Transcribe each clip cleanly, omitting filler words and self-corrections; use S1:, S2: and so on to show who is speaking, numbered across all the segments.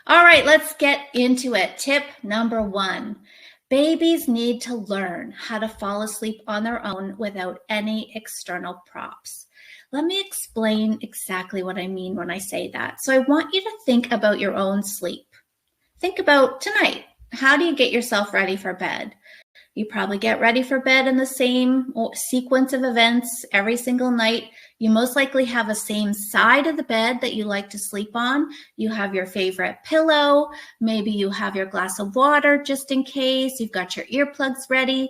S1: All right, let's get into it. Tip number 1. Babies need to learn how to fall asleep on their own without any external props. Let me explain exactly what I mean when I say that. So I want you to think about your own sleep. Think about tonight. How do you get yourself ready for bed? You probably get ready for bed in the same sequence of events every single night. You most likely have a same side of the bed that you like to sleep on. You have your favorite pillow. Maybe you have your glass of water just in case. You've got your earplugs ready,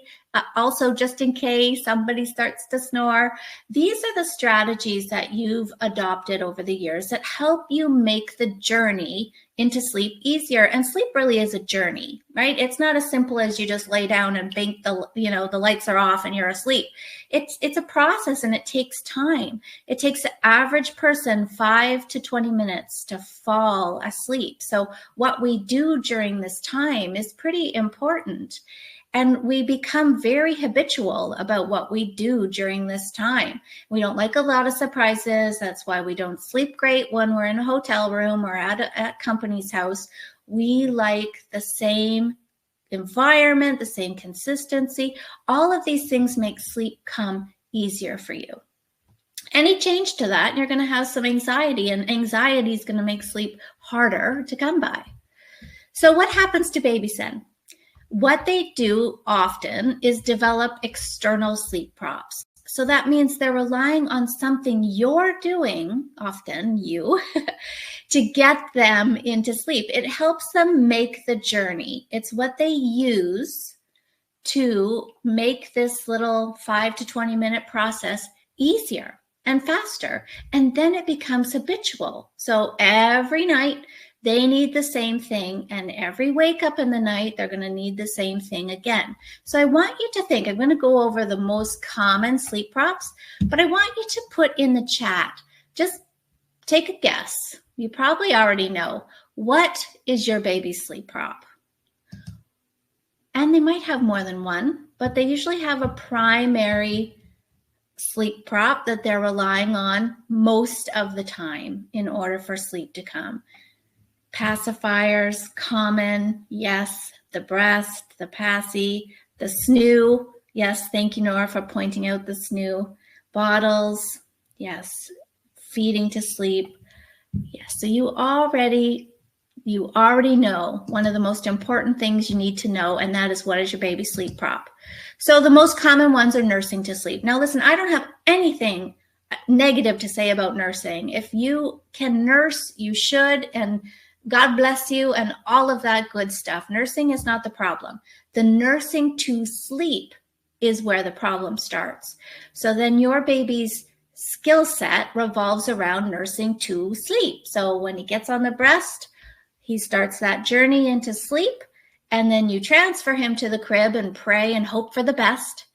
S1: also just in case somebody starts to snore. These are the strategies that you've adopted over the years that help you make the journey into sleep easier. And sleep really is a journey, right? It's not as simple as you just lay down and blink the lights are off and you're asleep. It's a process and it takes time. It takes the average person 5 to 20 minutes to fall asleep. So what we do during this time is pretty important. And we become very habitual about what we do during this time. We don't like a lot of surprises. That's why we don't sleep great when we're in a hotel room or at a company's house. We like the same environment, the same consistency. All of these things make sleep come easier for you. Any change to that, you're going to have some anxiety, and anxiety is going to make sleep harder to come by. So what happens to babies then? What they do often is develop external sleep props. So that means they're relying on something you're doing, often you, to get them into sleep. It helps them make the journey. It's what they use to make this little 5 to 20 minute process easier and faster. And then it becomes habitual. So every night, they need the same thing, and every wake up in the night, they're going to need the same thing again. So I want you to think, I'm going to go over the most common sleep props, but I want you to put in the chat, just take a guess. You probably already know, what is your baby's sleep prop? And they might have more than one, but they usually have a primary sleep prop that they're relying on most of the time in order for sleep to come. Pacifiers, common, yes. The breast, the passy, the snoo, yes. Thank you, Nora, for pointing out the snoo. Bottles, yes. Feeding to sleep, yes. So you already know one of the most important things you need to know, and that is, what is your baby's sleep prop? So the most common ones are nursing to sleep. Now listen, I don't have anything negative to say about nursing. If you can nurse, you should, and God bless you, and all of that good stuff. Nursing is not the problem. The nursing to sleep is where the problem starts. So then your baby's skill set revolves around nursing to sleep. So when he gets on the breast, he starts that journey into sleep, and then you transfer him to the crib and pray and hope for the best.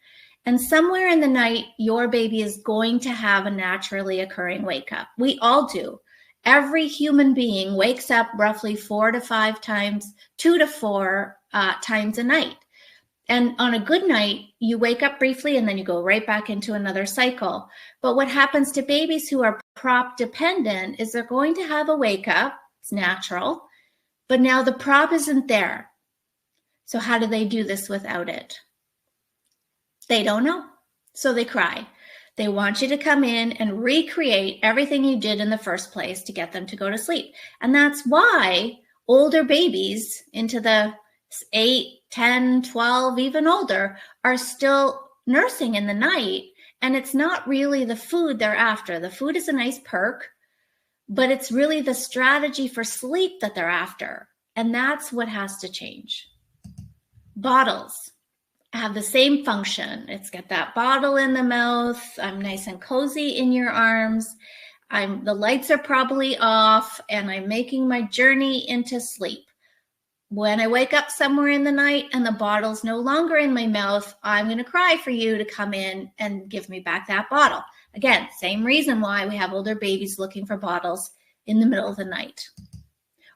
S1: And somewhere in the night, your baby is going to have a naturally occurring wake up. We all do. Every human being wakes up roughly 4 to 5 times, 2 to 4 times a night. And on a good night, you wake up briefly and then you go right back into another cycle. But what happens to babies who are prop dependent is they're going to have a wake up. It's natural. But now the prop isn't there. So how do they do this without it? They don't know. So they cry. They want you to come in and recreate everything you did in the first place to get them to go to sleep. And that's why older babies into the 8, 10, 12, even older are still nursing in the night. And it's not really the food they're after. The food is a nice perk, but it's really the strategy for sleep that they're after. And that's what has to change. Bottles have the same function. It's got that bottle in the mouth. I'm nice and cozy in your arms. The lights are probably off, and I'm making my journey into sleep. When I wake up somewhere in the night and the bottle's no longer in my mouth, I'm going to cry for you to come in and give me back that bottle. Again, same reason why we have older babies looking for bottles in the middle of the night.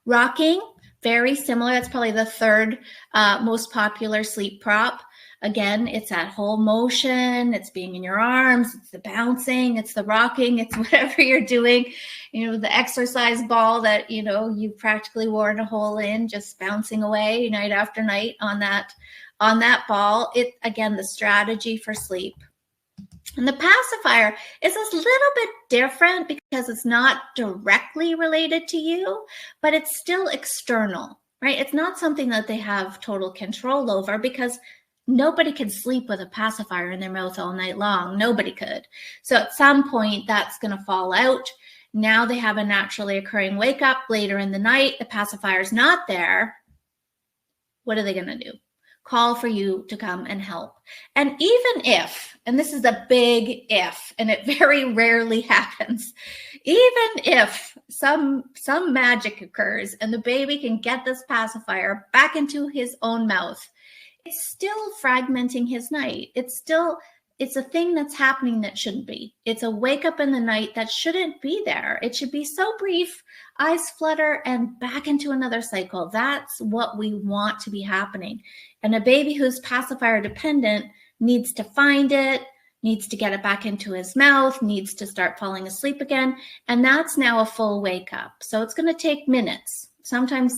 S1: Rocking, very similar. That's probably the third most popular sleep prop. Again, it's that whole motion, it's being in your arms, it's the bouncing, it's the rocking, it's whatever you're doing, the exercise ball that, you practically worn a hole in, just bouncing away night after night on that ball. It, again, the strategy for sleep. And the pacifier is a little bit different because it's not directly related to you, but it's still external, right? It's not something that they have total control over, because nobody can sleep with a pacifier in their mouth all night long. Nobody could. So at some point, that's going to fall out. Now they have a naturally occurring wake up later in the night. The pacifier's not there. What are they going to do? Call for you to come and help. And even if, and this is a big if, and it very rarely happens, even if some magic occurs and the baby can get this pacifier back into his own mouth, it's still fragmenting his night. It's a thing that's happening that shouldn't be. It's a wake up in the night that shouldn't be there. It should be so brief, eyes flutter, and back into another cycle. That's what we want to be happening. And a baby who's pacifier dependent needs to find it, needs to get it back into his mouth, needs to start falling asleep again. And that's now a full wake up. So it's going to take minutes, sometimes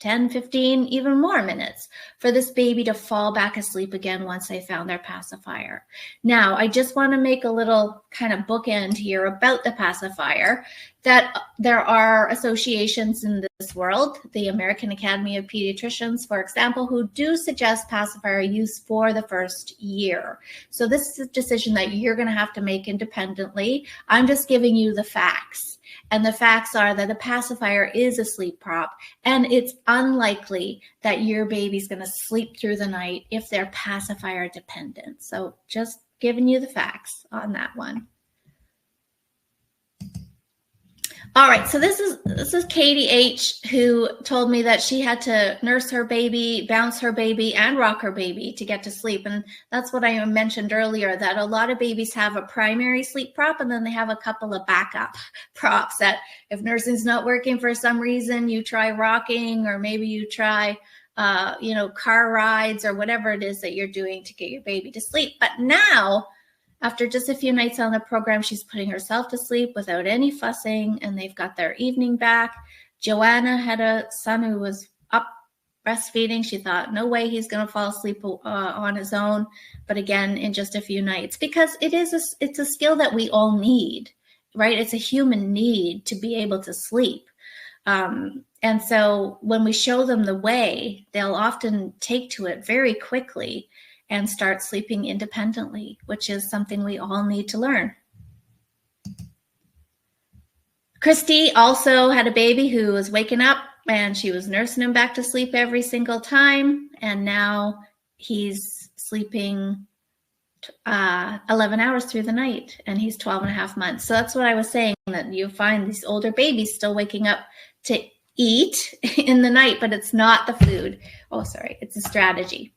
S1: 10, 15, even more minutes for this baby to fall back asleep again once they found their pacifier. Now, I just want to make a little kind of bookend here about the pacifier, that there are associations in this world, the American Academy of Pediatricians, for example, who do suggest pacifier use for the first year. So this is a decision that you're going to have to make independently. I'm just giving you the facts. And the facts are that a pacifier is a sleep prop, and it's unlikely that your baby's going to sleep through the night if they're pacifier dependent. So just giving you the facts on that one. All right, so this is Katie H, who told me that she had to nurse her baby, bounce her baby, and rock her baby to get to sleep. And that's what I mentioned earlier, that a lot of babies have a primary sleep prop, and then they have a couple of backup props that if nursing's not working for some reason, you try rocking, or maybe you try car rides, or whatever it is that you're doing to get your baby to sleep. But now, after just a few nights on the program, she's putting herself to sleep without any fussing, and they've got their evening back. Joanna had a son who was up breastfeeding. She thought, no way he's going to fall asleep on his own. But again, in just a few nights, because it's a skill that we all need, right? It's a human need to be able to sleep. And so when we show them the way, they'll often take to it very quickly and start sleeping independently, which is something we all need to learn. Christy also had a baby who was waking up, and she was nursing him back to sleep every single time. And now he's sleeping 11 hours through the night, and he's 12 and a half months. So that's what I was saying, that you find these older babies still waking up to eat in the night, but it's not the food. Oh, sorry, it's a strategy.